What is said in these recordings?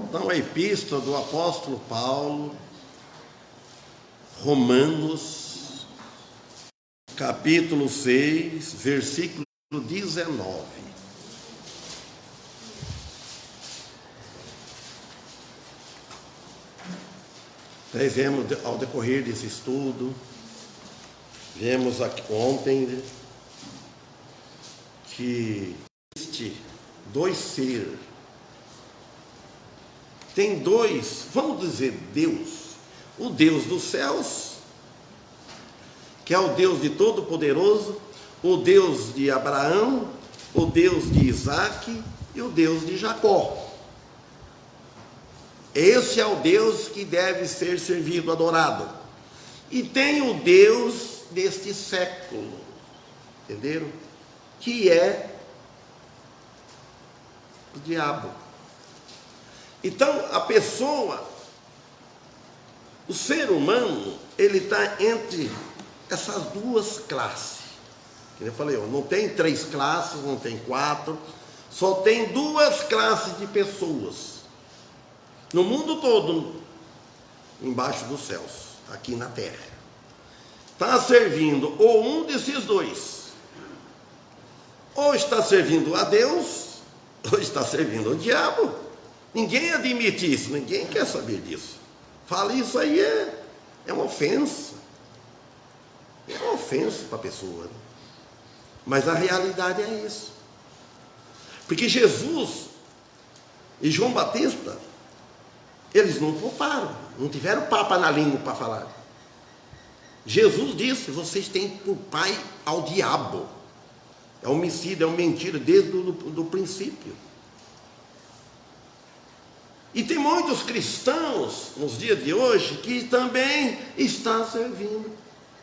Então, a epístola do apóstolo Paulo, Romanos, capítulo 6, versículo 19. Nós vemos, ao decorrer desse estudo, vemos aqui ontem que existe dois seres. Tem dois, vamos dizer, Deus. O Deus dos céus, que é o Deus de Todo-Poderoso, o Deus de Abraão, o Deus de Isaac e o Deus de Jacó. Esse é o Deus que deve ser servido, adorado. E tem o Deus deste século, entenderam? Que é o diabo. Então, a pessoa, o ser humano, ele está entre essas duas classes. Como eu falei, não tem 3 classes, não tem 4, só tem 2 classes de pessoas. No mundo todo, embaixo dos céus, aqui na terra. Está servindo ou um desses dois. Ou está servindo a Deus, ou está servindo ao diabo. Ninguém admite isso, ninguém quer saber disso. Fala isso aí é uma ofensa. É uma ofensa para a pessoa. Mas a realidade é isso. Porque Jesus e João Batista, eles não pouparam, não tiveram papa na língua para falar. Jesus disse: vocês têm por pai ao diabo. É homicídio, é uma mentira desde o princípio. E tem muitos cristãos nos dias de hoje que também estão servindo,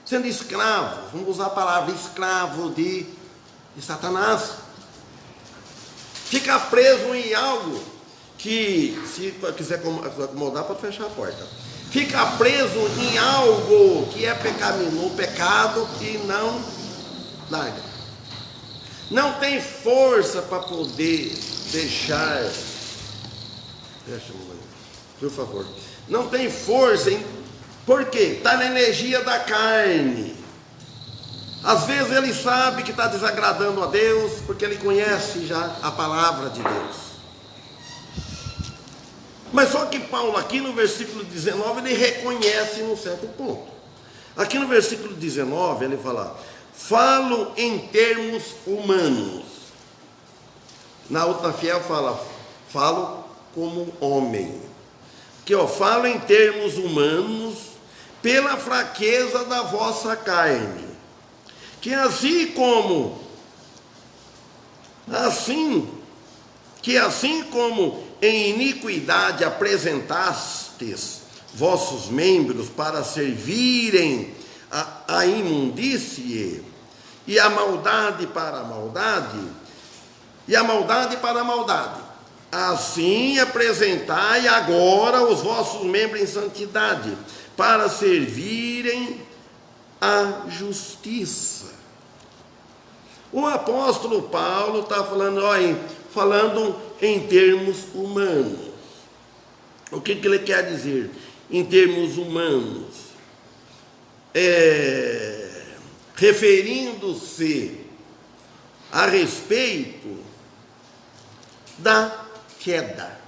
sendo escravos, vamos usar a palavra escravo de Satanás. Fica preso em algo que, se quiser acomodar, pode fechar a porta. Fica preso em algo que é pecaminoso, pecado, e não larga. Não tem força para poder deixar. Por favor. Não tem força, hein? Por quê? Está na energia da carne. Às vezes ele sabe que está desagradando a Deus, porque ele conhece já a palavra de Deus. Mas só que Paulo, aqui no versículo 19, ele reconhece num certo ponto. Aqui no versículo 19, ele fala: falo em termos humanos. Na outra fiel fala: falo como homem. Que falo em termos humanos, pela fraqueza da vossa carne. Que assim como em iniquidade apresentastes vossos membros para servirem a imundície, e a maldade para a maldade, e a maldade para a maldade, assim apresentai agora os vossos membros em santidade, para servirem a justiça. O apóstolo Paulo está falando em termos humanos. O que ele quer dizer em termos humanos? Referindo-se a respeito da queda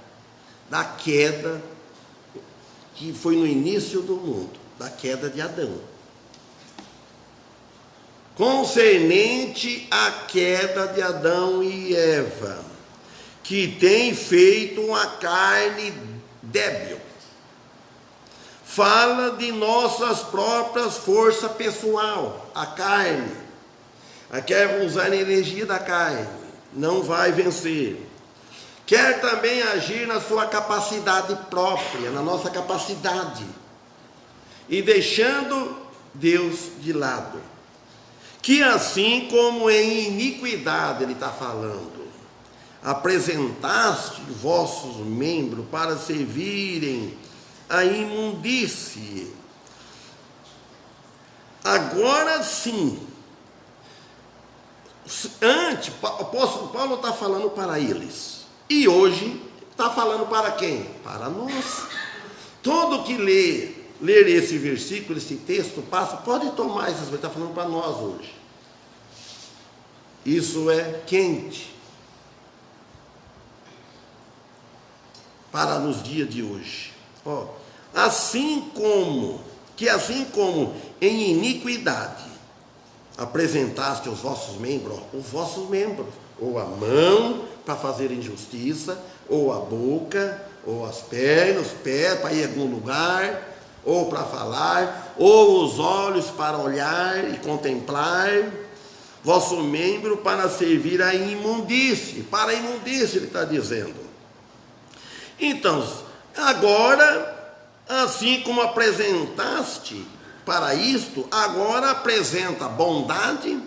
que foi no início do mundo, da queda de Adão. Concernente à queda de Adão e Eva, que tem feito uma carne débil. Fala de nossas próprias forças pessoal, a carne. Quer usar a energia da carne, não vai vencer. Quer também agir na sua capacidade própria, na nossa capacidade, e deixando Deus de lado. Que assim como em iniquidade, ele está falando, apresentaste vossos membros para servirem a imundície. Agora sim, antes, o apóstolo Paulo está falando para eles, e hoje está falando para quem? Para nós. Todo que ler esse versículo, esse texto, pode tomar essas coisas, está falando para nós hoje. Isso é quente para nos dias de hoje. Ó, assim como em iniquidade apresentaste os vossos membros, ou a mão para fazer injustiça, ou a boca, ou as pernas, os pés para ir a algum lugar, ou para falar, ou os olhos para olhar e contemplar, vosso membro para servir a imundície, para a imundície ele está dizendo. Então, agora, assim como apresentaste para isto, agora apresenta bondade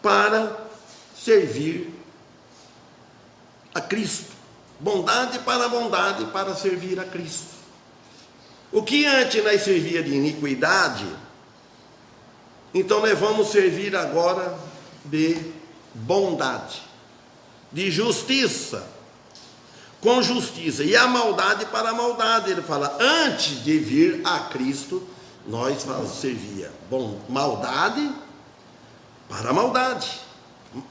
para servir a Cristo. Bondade para servir a Cristo. O que antes nós servia de iniquidade, então nós vamos servir agora de bondade, de justiça, com justiça, e a maldade para a maldade. Ele fala, antes de vir a Cristo, nós servia maldade para a maldade,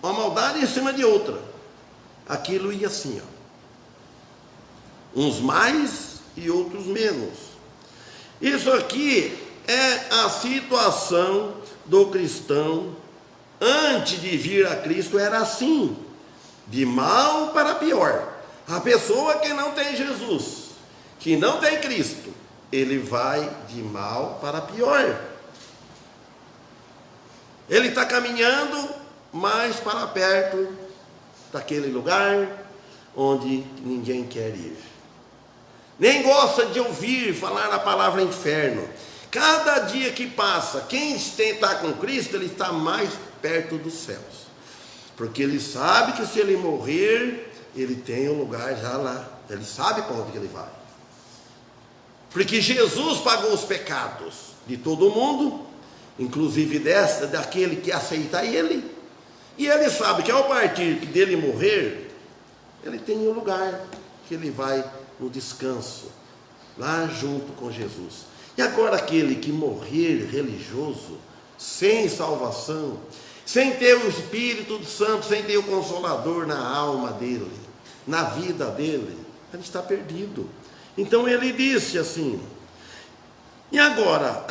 uma maldade em cima de outra. Aquilo ia assim, ó, uns mais e outros menos. Isso aqui é a situação do cristão antes de vir a Cristo. Era assim, de mal para pior. A pessoa que não tem Jesus, que não tem Cristo, ele vai de mal para pior. Ele está caminhando mais para perto daquele lugar onde ninguém quer ir. Nem gosta de ouvir falar a palavra inferno. Cada dia que passa, quem está com Cristo, ele está mais perto dos céus. Porque ele sabe que se ele morrer, ele tem um lugar já lá. Ele sabe para onde ele vai. Porque Jesus pagou os pecados de todo mundo, inclusive daquele que aceita ele. E ele sabe que ao partir dele morrer, ele tem um lugar que ele vai no descanso, lá junto com Jesus. E agora aquele que morrer religioso, sem salvação, sem ter o Espírito Santo, sem ter o Consolador na alma dele, na vida dele, ele está perdido. Então ele disse assim, e agora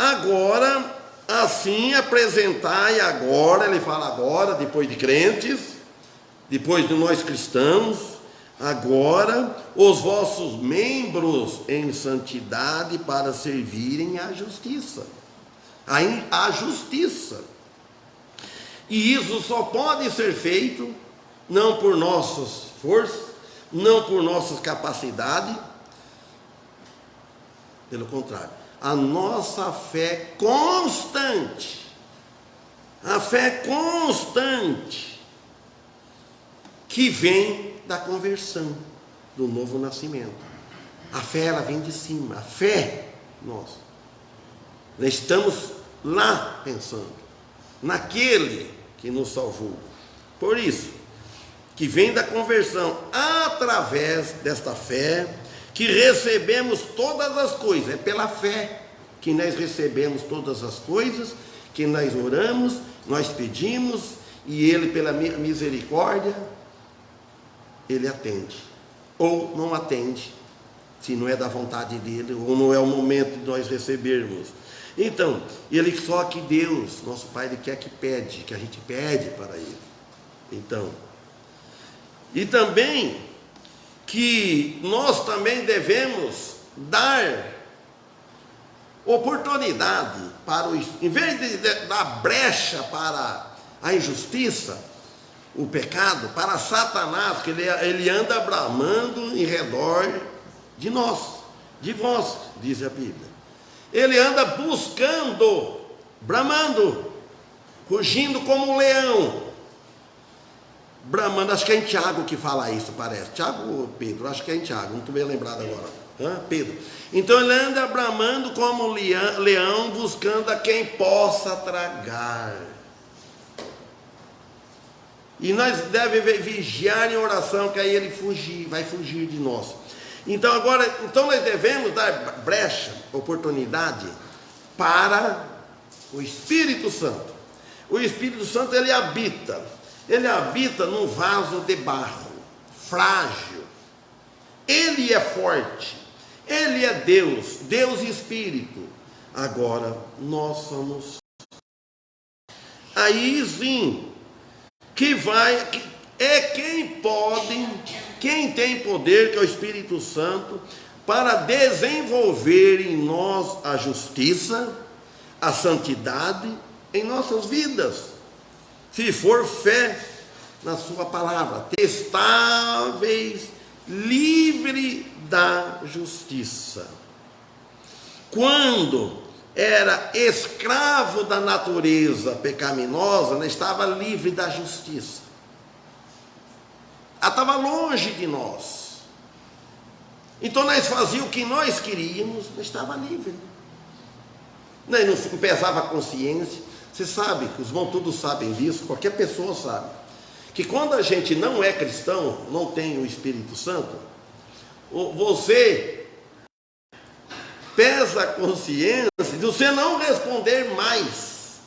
assim apresentai agora, ele fala agora, depois de crentes, depois de nós cristãos, agora os vossos membros em santidade para servirem à justiça. A justiça. E isso só pode ser feito não por nossas forças, não por nossas capacidades, pelo contrário, a nossa fé constante, a fé constante que vem da conversão, do novo nascimento. A fé, ela vem de cima. A fé, nós estamos lá pensando naquele que nos salvou. Por isso, que vem da conversão, através desta fé, que recebemos todas as coisas. É pela fé que nós recebemos todas as coisas, que nós oramos, nós pedimos, e Ele, pela misericórdia, Ele atende, ou não atende, se não é da vontade dele, ou não é o momento de nós recebermos. Então, só que Deus, nosso Pai, Ele quer que a gente pede para Ele. Então, e também que nós também devemos dar oportunidade para em vez de dar brecha para a injustiça, o pecado, para Satanás, que ele anda bramando em redor de nós, de vós, diz a Bíblia. Ele anda buscando, bramando, rugindo como um leão, bramando. Acho que é em Tiago que fala isso, parece. Tiago ou Pedro? Acho que é em Tiago, não estou bem lembrado agora. Pedro. Então ele anda bramando como um leão, buscando a quem possa tragar. E nós devemos vigiar em oração, que aí ele vai fugir de nós. Então nós devemos dar brecha, oportunidade para o Espírito Santo. O Espírito Santo, ele habita num vaso de barro, frágil. Ele é forte, ele é Deus e Espírito. Agora nós somos aí sim quem tem poder, que é o Espírito Santo, para desenvolver em nós a justiça, a santidade em nossas vidas, se for fé na sua palavra, estáveis, livre da justiça. Quando era escravo da natureza pecaminosa, não estava livre da justiça. Ela estava longe de nós. Então nós fazíamos o que nós queríamos, mas estava livre. Nós não pesava a consciência. Você sabe, que os irmãos todos sabem disso, qualquer pessoa sabe, que quando a gente não é cristão, não tem o Espírito Santo, você pesa a consciência de você não responder mais,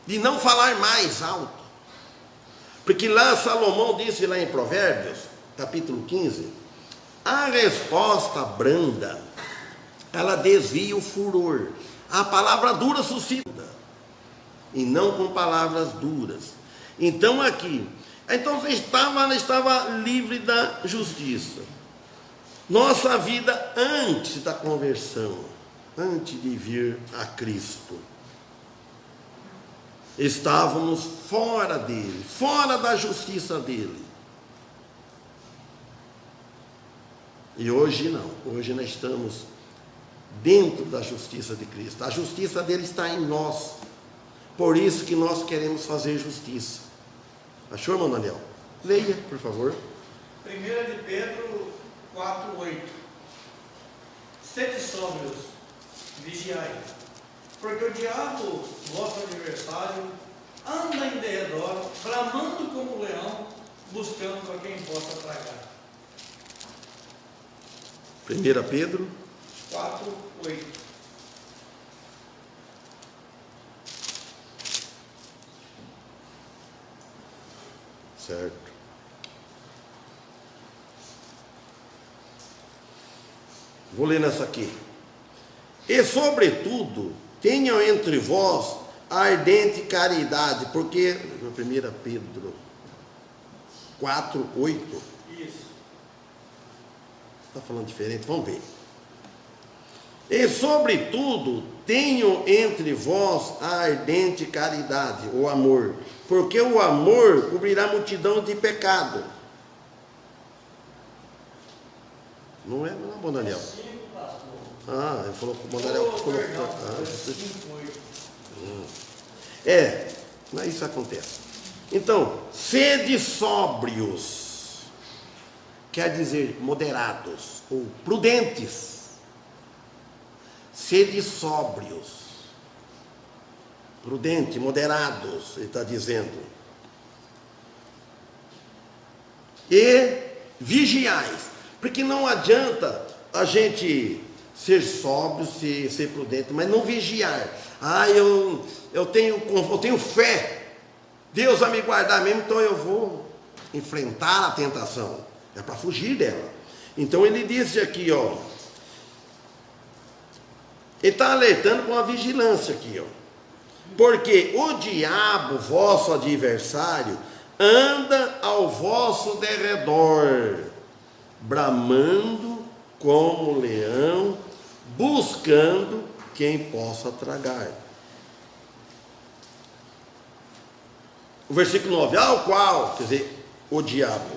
de não falar mais alto. Porque lá Salomão disse lá em Provérbios, capítulo 15, a resposta branda, ela desvia o furor. A palavra dura suscita, e não com palavras duras. Então você estava livre da justiça. Nossa vida antes da conversão, antes de vir a Cristo, estávamos fora dele, fora da justiça dele. E hoje não, hoje nós estamos dentro da justiça de Cristo. A justiça dele está em nós. Por isso que nós queremos fazer justiça. Achou, irmão Daniel? Leia, por favor. 1 de Pedro 4:8. Sede sóbrios, vigiai, porque o diabo, vosso adversário, anda em derredor, bramando como leão, buscando a quem possa tragar. 1 Pedro 4:8. Certo. Vou ler nessa aqui. E sobretudo, tenham entre vós a ardente caridade, porque 1 Pedro 4:8. Isso. Está falando diferente, vamos ver. E sobretudo, tenham entre vós a ardente caridade, o amor, porque o amor cobrirá multidão de pecado. Não é, não, bom Daniel? Ele falou que o bom Daniel colocou. Mas isso acontece. Então, sede sóbrios, quer dizer moderados ou prudentes. Sede sóbrios, prudentes, moderados, ele está dizendo. E vigiais, porque não adianta a gente ser sóbrio, ser prudente, mas não vigiar. Eu tenho fé, Deus vai me guardar mesmo, então eu vou enfrentar a tentação. É para fugir dela. Então ele disse aqui, ele está alertando com a vigilância aqui, porque o diabo, vosso adversário, anda ao vosso derredor, bramando como leão, buscando quem possa tragar. O versículo 9, ao qual, quer dizer, o diabo,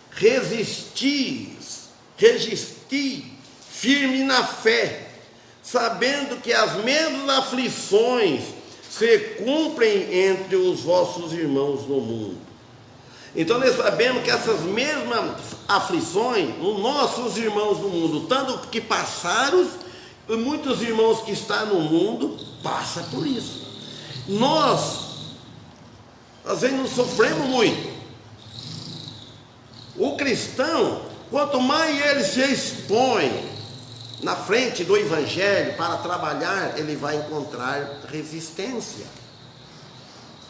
resisti firme na fé, sabendo que as mesmas aflições se cumprem entre os vossos irmãos no mundo. Então nós sabemos que essas mesmas aflições, os nossos irmãos no mundo, tanto que passaram, muitos irmãos que estão no mundo, passam por isso. Nós, às vezes, não sofremos muito. O cristão, Quanto mais ele se expõe na frente do evangelho para trabalhar, ele vai encontrar resistência.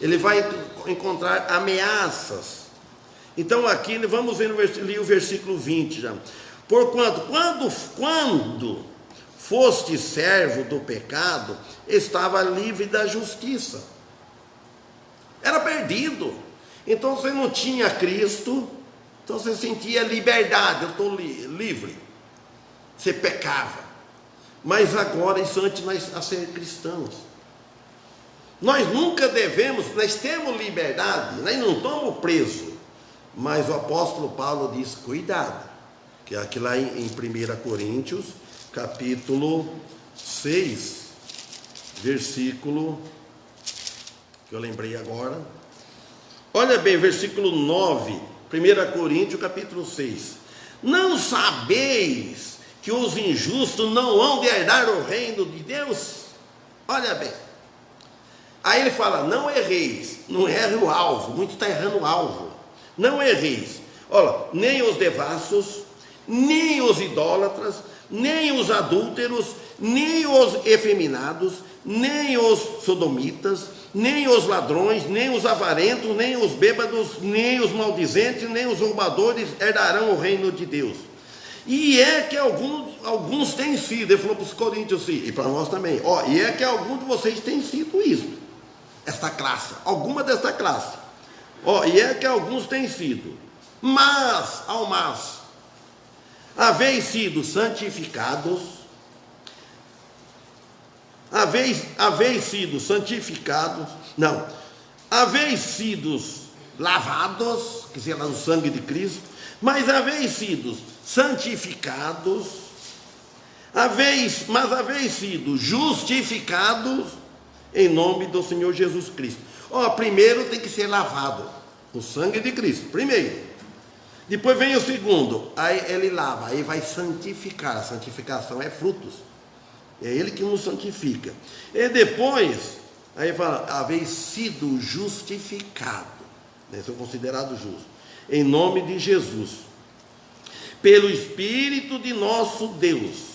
Ele vai encontrar ameaças. Então aqui vamos ver o versículo 20 já. Porquanto, quando foste servo do pecado, estava livre da justiça. Era perdido. Então você não tinha Cristo, então você sentia liberdade, eu estou livre. Você pecava. Mas agora, isso antes nós a ser cristãos. Nós nunca devemos, nós temos liberdade, nós não estamos presos. Mas o apóstolo Paulo diz, cuidado. Que é aqui lá em 1 Coríntios, capítulo 6, versículo, que eu lembrei agora. Olha bem, versículo 9, 1 Coríntios, capítulo 6. Não sabeis que os injustos não hão de herdar o reino de Deus? Olha bem. Aí ele fala, não erreis, não erre o alvo, muito está errando o alvo. Não erreis, olha, nem os devassos, nem os idólatras, nem os adúlteros, nem os efeminados, nem os sodomitas, nem os ladrões, nem os avarentos, nem os bêbados, nem os maldizentes, nem os roubadores herdarão o reino de Deus. E é que alguns têm sido, ele falou para os coríntios sim, e para nós também, e é que alguns de vocês têm sido isso, esta classe, alguma desta classe, e é que alguns têm sido, mas, haveis sido santificados, haveis sido lavados, que seja no sangue de Cristo, mas haveis sido santificados, mas haveis sido justificados em nome do Senhor Jesus Cristo. Primeiro tem que ser lavado no sangue de Cristo, primeiro. Depois vem o segundo, aí ele lava, aí vai santificar. A santificação é frutos, é ele que nos santifica. E depois, aí fala, haveis sido justificado, sou considerado justo, em nome de Jesus, pelo Espírito de nosso Deus.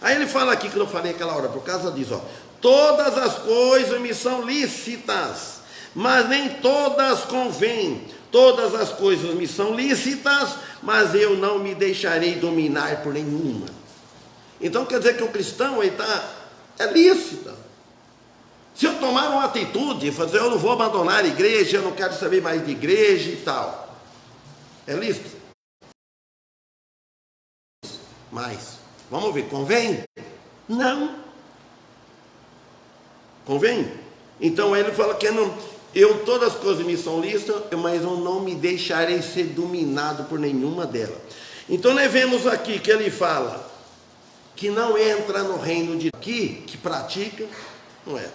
Aí ele fala aqui, que eu falei aquela hora, por causa disso, todas as coisas me são lícitas, mas nem todas convêm. Todas as coisas me são lícitas, mas eu não me deixarei dominar por nenhuma. Então quer dizer que o cristão é lícita. Se eu tomar uma atitude, fazer, eu não vou abandonar a igreja, eu não quero saber mais de igreja e tal, é lícito. Mas, vamos ver, convém? Não. Convém? Então ele fala que todas as coisas me são lícitas, mas eu não me deixarei ser dominado por nenhuma delas. Então nós vemos aqui que ele fala que não entra no reino de aqui, que pratica, não é.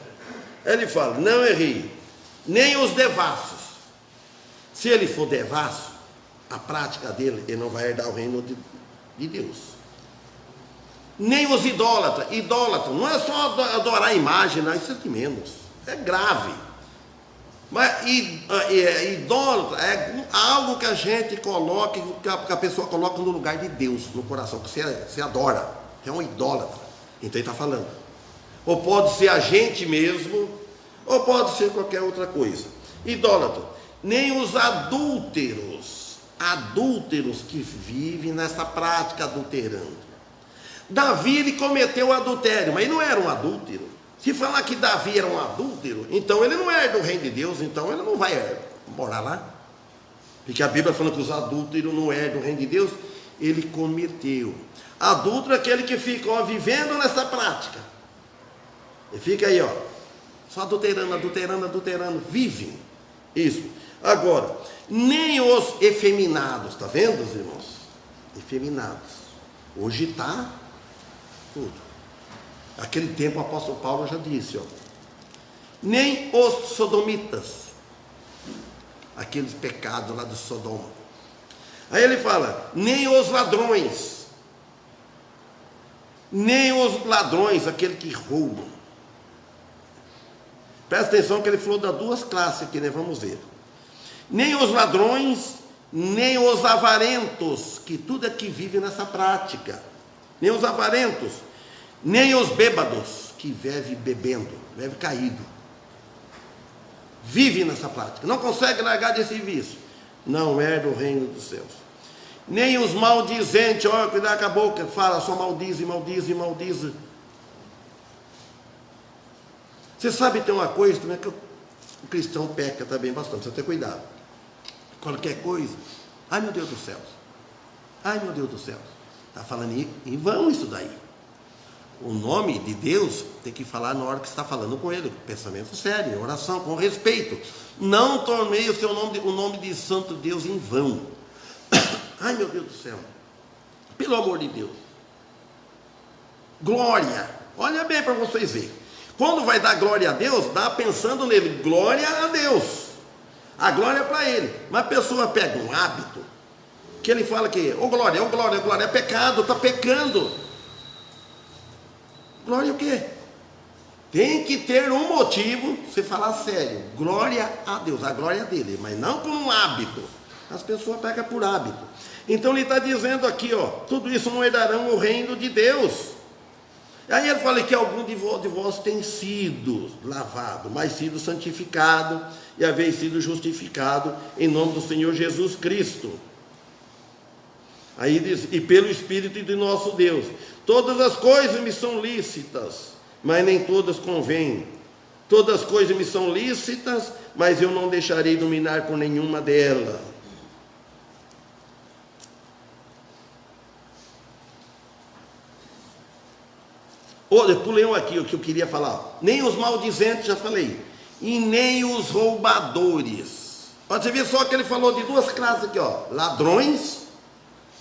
Ele fala, não errei, nem os devassos. Se ele for devasso, a prática dele, ele não vai herdar o reino de Deus. Nem os idólatras, não é só adorar a imagem, não, isso é de menos, é grave. Mas idólatra é algo que a gente coloca, que a pessoa coloca no lugar de Deus, no coração, que você adora, é um idólatra. Então ele está falando. Ou pode ser a gente mesmo, ou pode ser qualquer outra coisa. Idólatra, nem os adúlteros que vivem nessa prática adulterando. Davi, ele cometeu adultério, mas ele não era um adúltero. Se falar que Davi era um adúltero, então ele não é do reino de Deus, então ele não vai morar lá. Porque a Bíblia fala que os adúlteros não é do reino de Deus, ele cometeu. Adúltero é aquele que fica vivendo nessa prática. Ele fica aí, só adulterando, vive. Isso. Agora, nem os efeminados, está vendo, irmãos? Efeminados. Hoje está tudo. Aquele tempo o apóstolo Paulo já disse, nem os sodomitas, aqueles pecados lá do Sodoma. Aí ele fala, nem os ladrões, aquele que roubam. Presta atenção que ele falou das duas classes aqui, né? Vamos ver. Nem os ladrões, nem os avarentos, que tudo é que vive nessa prática, nem os avarentos, nem os bêbados, que vive bebendo, vive caído, vive nessa prática, não consegue largar desse vício, não herda o reino dos céus. Nem os maldizentes, olha, cuidado com a boca, fala, só maldize, maldize, maldize. Você sabe, tem uma coisa também que o cristão peca também bastante, você tem que ter cuidado. Qualquer coisa, ai meu Deus do céu, ai meu Deus do céu, está falando em vão isso daí. O nome de Deus tem que falar na hora que está falando com ele, com pensamento sério, oração, com respeito. Não tornei o nome de Santo Deus em vão. Ai meu Deus do céu, pelo amor de Deus. Glória, olha bem para vocês verem. Quando vai dar glória a Deus, dá pensando nele, glória a Deus. A glória é para ele. Mas a pessoa pega um hábito, que ele fala que, ô glória, é pecado, está pecando. Glória o quê? Tem que ter um motivo, você falar sério, glória a Deus, a glória dele, mas não por um hábito. As pessoas pecam por hábito. Então ele está dizendo aqui, ó, tudo isso não herdarão o reino de Deus. Aí ele fala que algum de vós tem sido lavado, mas sido santificado e haver sido justificado em nome do Senhor Jesus Cristo. Aí diz, e pelo Espírito de nosso Deus. Todas as coisas me são lícitas, mas nem todas convêm. Todas as coisas me são lícitas, mas eu não deixarei dominar por nenhuma delas. Olha, pulei um aqui, o que eu queria falar. Nem os maldizentes, já falei. E nem os roubadores. Você vê só que ele falou de duas classes aqui, ó. Ladrões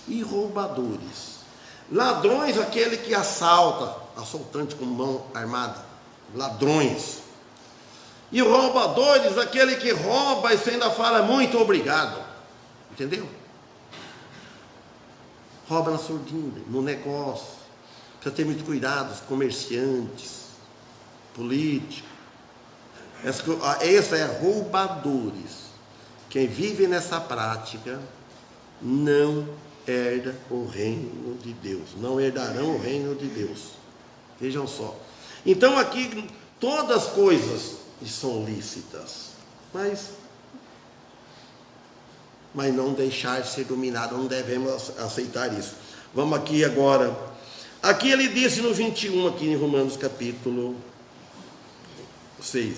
e roubadores. Ladrões, aquele que assalta, assaltante com mão armada. Ladrões. E roubadores, aquele que rouba e você ainda fala muito obrigado. Entendeu? Rouba na surdina, no negócio. Precisa ter muito cuidado, os comerciantes, políticos. Essa é roubadores. Quem vive nessa prática não herda o reino de Deus. Não herdarão o reino de Deus. Vejam só. Então aqui todas as coisas são lícitas, mas não deixar ser dominado, não devemos aceitar isso. Vamos aqui agora. Aqui ele disse no 21, aqui em Romanos capítulo 6.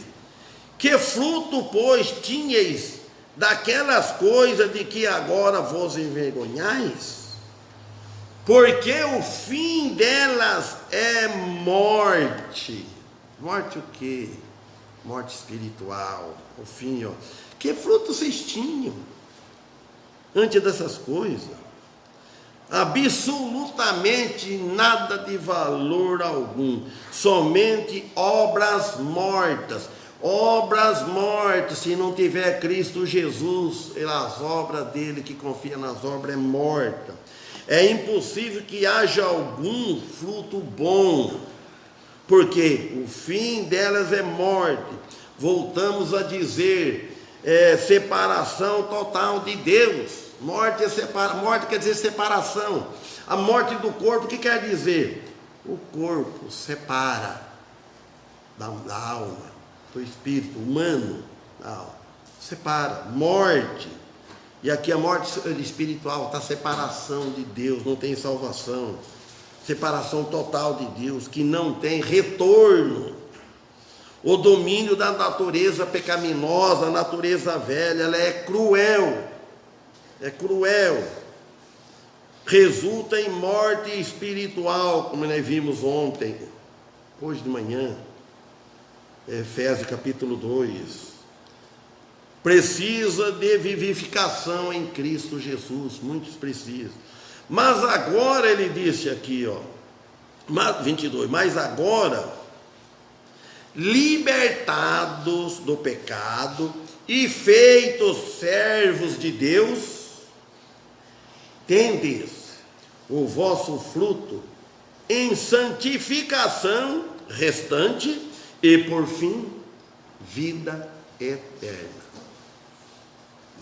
Que fruto, pois, tinhais daquelas coisas de que agora vos envergonhais? Porque o fim delas é morte. Morte o quê? Morte espiritual. O fim, ó. Que fruto vocês tinham antes dessas coisas? Absolutamente nada de valor algum, somente obras mortas. Obras mortas, se não tiver Cristo Jesus, as obras dele que confia nas obras é morta. É impossível que haja algum fruto bom, porque o fim delas é morte. Voltamos a dizer, separação total de Deus. Morte quer dizer separação. A morte do corpo, o que quer dizer? O corpo separa da alma, do espírito humano, separa, morte. E aqui a morte espiritual está separação de Deus, não tem salvação. Separação total de Deus, que não tem retorno. O domínio da natureza pecaminosa, a natureza velha, ela é cruel. É cruel, resulta em morte espiritual, como nós vimos ontem, hoje de manhã, Efésios capítulo 2, precisa de vivificação em Cristo Jesus, muitos precisam, mas agora ele disse aqui, 22, mas agora, libertados do pecado e feitos servos de Deus, tendes o vosso fruto em santificação restante e, por fim, vida eterna.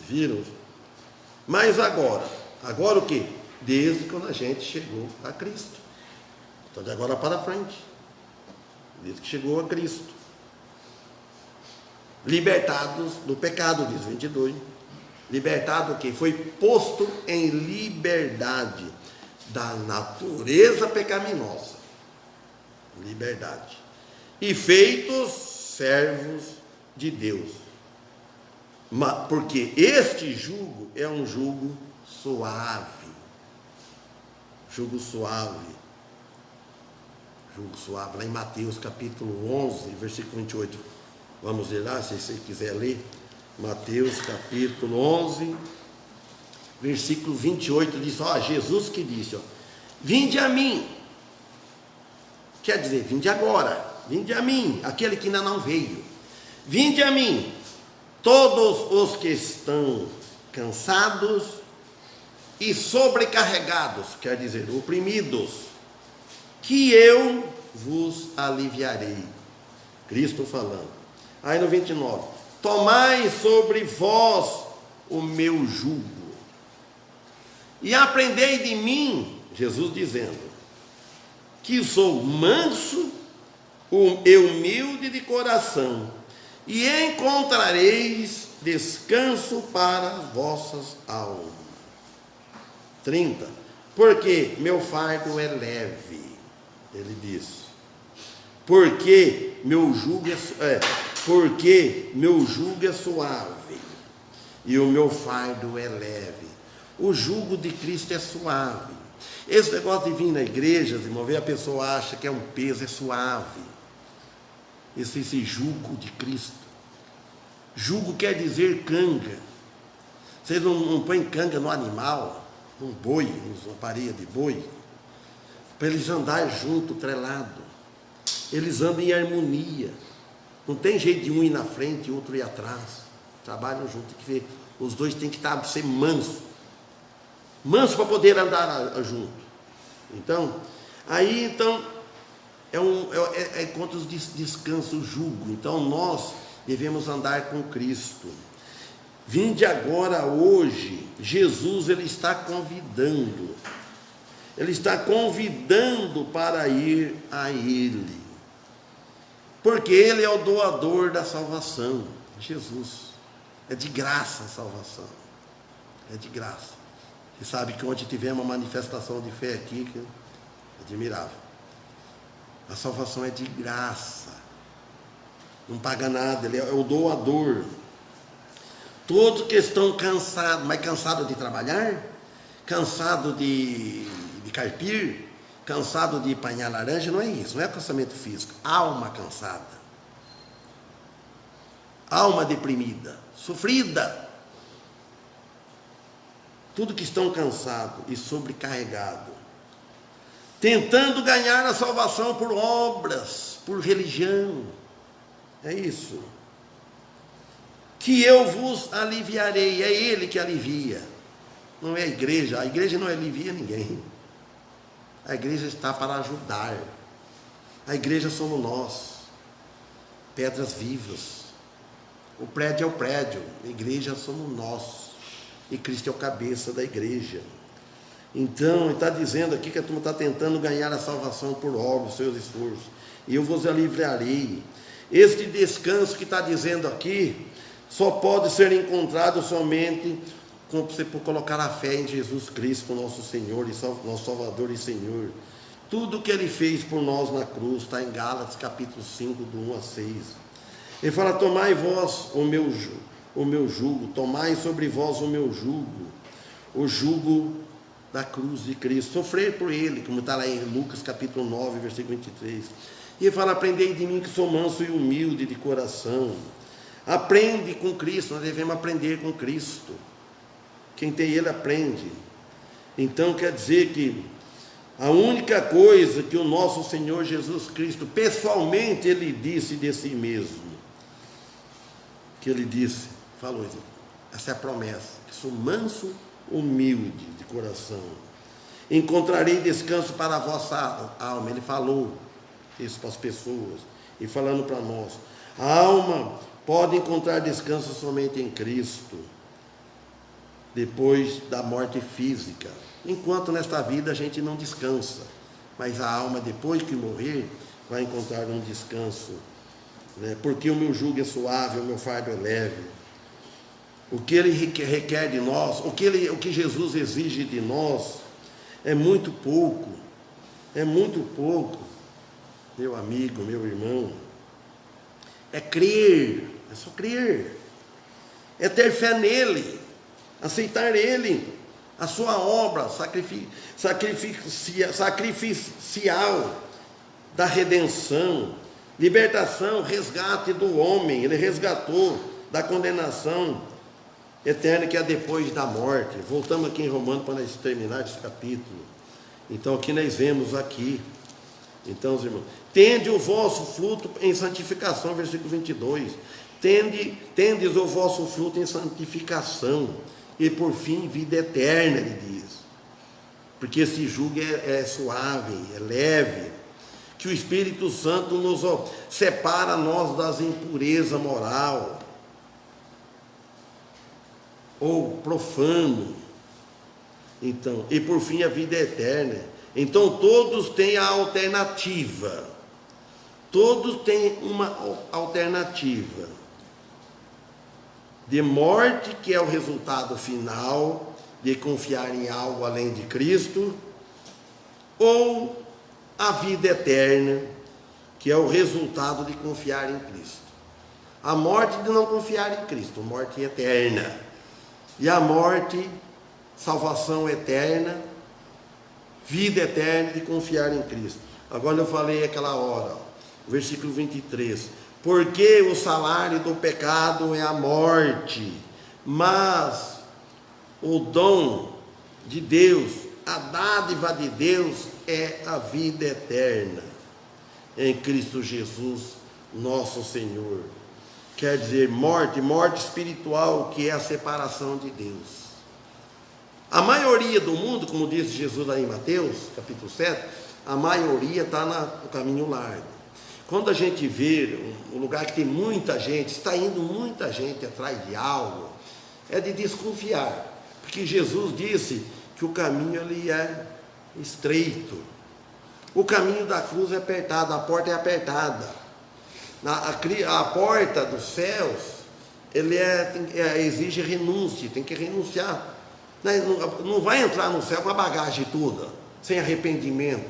Viram? Mas agora o que? Desde quando a gente chegou a Cristo. Então de agora para frente. Desde que chegou a Cristo. Libertados do pecado, diz 22. Libertado o quê? Foi posto em liberdade da natureza pecaminosa. Liberdade. E feitos servos de Deus. Porque este jugo é um jugo suave. Jugo suave. Jugo suave. Lá em Mateus capítulo 11, versículo 28. Vamos ler lá, se você quiser ler. Mateus capítulo 11, versículo 28. Diz, Jesus que disse, vinde a mim. Quer dizer, vinde agora. Vinde a mim, aquele que ainda não veio. Vinde a mim, todos os que estão cansados e sobrecarregados, quer dizer, oprimidos, que eu vos aliviarei. Cristo falando. Aí no 29, tomai sobre vós o meu jugo, e aprendei de mim, Jesus dizendo, que sou manso e humilde de coração, e encontrareis descanso para as vossas almas. 30. Porque meu fardo é leve, ele diz. Porque meu jugo é suave, e o meu fardo é leve. O jugo de Cristo é suave. Esse negócio de vir na igreja, irmão, a pessoa acha que é um peso, é suave. Esse jugo de Cristo. Jugo quer dizer canga. Vocês não põem canga no animal, num boi, numa pareia de boi, para eles andarem junto, trelado. Eles andam em harmonia. Não tem jeito de um ir na frente e outro ir atrás. Trabalham junto, tem que ver. Os dois têm que ser mansos. Manso para poder andar junto. Então, é contra os descanso, o jugo. Então nós devemos andar com Cristo. Vinde agora hoje. Jesus, ele está convidando. Ele está convidando para ir a Ele. Porque Ele é o doador da salvação. Jesus. É de graça a salvação. É de graça. Você sabe que ontem tivemos uma manifestação de fé aqui, que é admirável. A salvação é de graça. Não paga nada, Ele é o doador. Todos que estão cansados, mas cansados de trabalhar, cansado de carpir, cansado de apanhar laranja, não é isso, não é cansamento físico. Alma cansada, alma deprimida, sofrida. Tudo que estão cansados e sobrecarregados, tentando ganhar a salvação por obras, por religião. É isso. Que eu vos aliviarei. É Ele que alivia. Não é a igreja. A igreja não alivia ninguém. A igreja está para ajudar. A igreja somos nós. Pedras vivas. O prédio é o prédio. A igreja somos nós. E Cristo é o cabeça da igreja. Então, ele está dizendo aqui que a turma está tentando ganhar a salvação por obras, seus esforços. E eu vos aliviarei. Este descanso que está dizendo aqui, só pode ser encontrado somente com você colocar a fé em Jesus Cristo, nosso Senhor, nosso Salvador e Senhor. Tudo que Ele fez por nós na cruz, está em Gálatas capítulo 5, do 1 a 6. Ele fala, tomai vós o meu jugo, tomai sobre vós o meu jugo, o jugo da cruz de Cristo, sofrer por Ele, como está lá em Lucas capítulo 9, versículo 23. E ele fala, aprendei de mim que sou manso e humilde de coração. Aprende com Cristo, nós devemos aprender com Cristo. Quem tem Ele aprende. Então quer dizer que a única coisa que o nosso Senhor Jesus Cristo, pessoalmente, Ele disse de si mesmo, que Ele disse, falou, essa é a promessa, que sou manso, humilde de coração, encontrarei descanso para a vossa alma. Ele falou isso para as pessoas, e falando para nós, a alma pode encontrar descanso somente em Cristo. depois da morte física. Enquanto nesta vida a gente não descansa, mas a alma, depois que morrer, vai encontrar um descanso, né? Porque o meu jugo é suave, o meu fardo é leve. O que ele requer de nós, o que Jesus exige de nós, é muito pouco, meu amigo, meu irmão. É crer, é só crer, é ter fé nele, aceitar ele, a sua obra sacrificial da redenção, libertação, resgate do homem. Ele resgatou da condenação eterna que é depois da morte. Voltamos aqui em Romanos para nós terminar esse capítulo. Então, o que nós vemos aqui? Então, os irmãos, tende o vosso fruto em santificação, versículo 22. Tendes o vosso fruto em santificação, e por fim, vida eterna, ele diz. Porque esse jugo é suave, é leve, que o Espírito Santo nos separa nós das impureza moral, ou profano. Então, e por fim a vida eterna. Então todos têm a alternativa, todos têm uma alternativa de morte, que é o resultado final de confiar em algo além de Cristo, ou a vida eterna, que é o resultado de confiar em Cristo. A morte de não confiar em Cristo, morte eterna. E a morte, salvação eterna, vida eterna de confiar em Cristo. Agora eu falei aquela hora, versículo 23. Porque o salário do pecado é a morte, mas o dom de Deus, a dádiva de Deus é a vida eterna em Cristo Jesus, nosso Senhor. Quer dizer, morte espiritual, que é a separação de Deus. A maioria do mundo, como disse Jesus lá em Mateus, capítulo 7, a maioria está no caminho largo. Quando a gente vê um lugar que tem muita gente, está indo muita gente atrás de algo, é de desconfiar. Porque Jesus disse que o caminho ali é estreito. O caminho da cruz é apertado, a porta é apertada. A porta dos céus, ele exige renúncia, tem que renunciar. Não vai entrar no céu com a bagagem toda, sem arrependimento.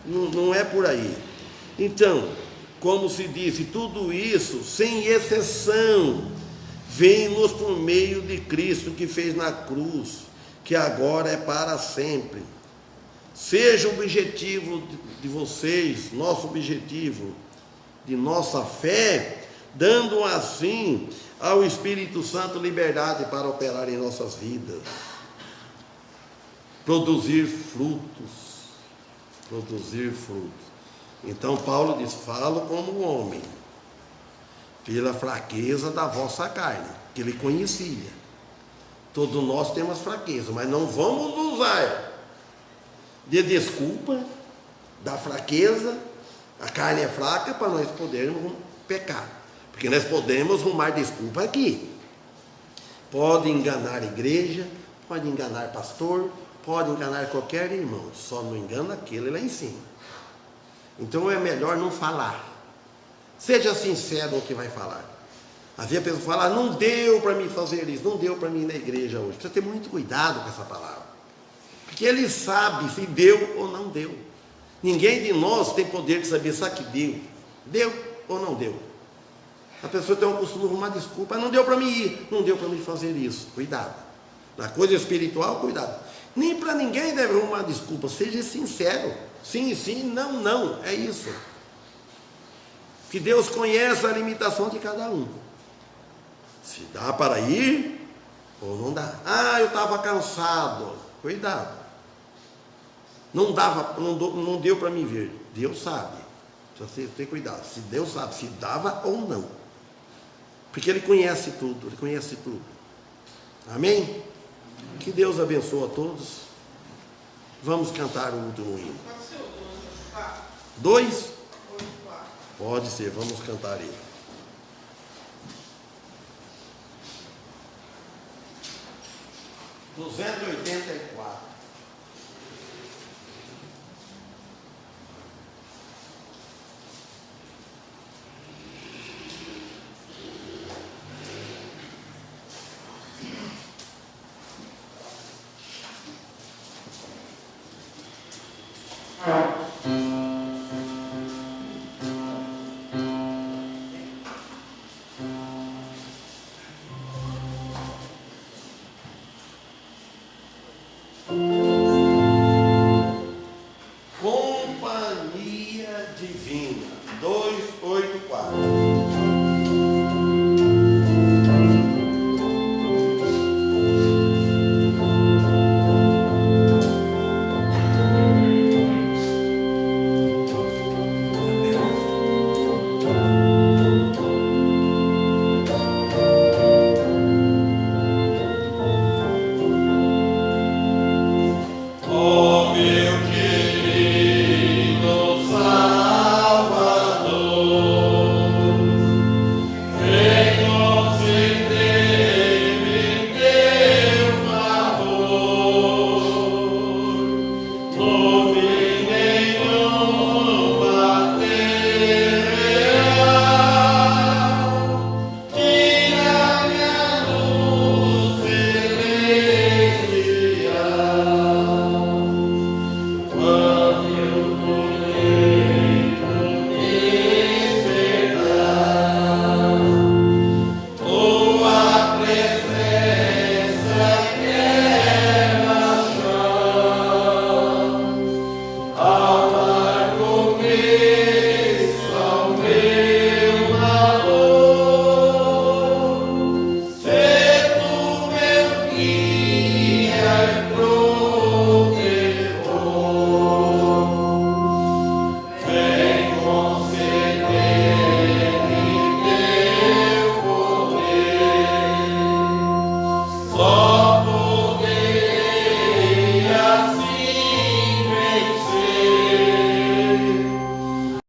Não é por aí. Então, como se disse, tudo isso, sem exceção, vem-nos por meio de Cristo, que fez na cruz, que agora é para sempre. Seja o objetivo de vocês, nosso objetivo, de nossa fé, dando assim ao Espírito Santo liberdade para operar em nossas vidas, produzir frutos. Então Paulo diz: falo como homem, pela fraqueza da vossa carne, que ele conhecia. Todos nós temos fraqueza, mas não vamos usar de desculpa da fraqueza. A carne é fraca para nós podermos pecar, porque nós podemos arrumar desculpa aqui. Pode enganar a igreja, pode enganar pastor, pode enganar qualquer irmão, só não engana aquele lá em cima. Então é melhor não falar. Seja sincero no que vai falar. Havia pessoas que falam: não deu para mim fazer isso, não deu para mim ir na igreja hoje. Precisa ter muito cuidado com essa palavra, porque ele sabe se deu ou não deu. Ninguém de nós tem poder de saber se que deu ou não deu. A pessoa tem um costume de arrumar desculpa: não deu para mim ir, não deu para mim fazer isso. Cuidado. Na coisa espiritual, cuidado. Nem para ninguém deve arrumar desculpa. Seja sincero. Sim, sim, não, não. É isso. Que Deus conhece a limitação de cada um. Se dá para ir ou não dá. Eu estava cansado. Cuidado. Não deu para mim ver. Deus sabe. Precisa ter cuidado. Se Deus sabe se dava ou não. Porque Ele conhece tudo. Ele conhece tudo. Amém? Que Deus abençoe a todos. Vamos cantar o último hino. Pode ser o 2? Pode ser, vamos cantar ele. 284.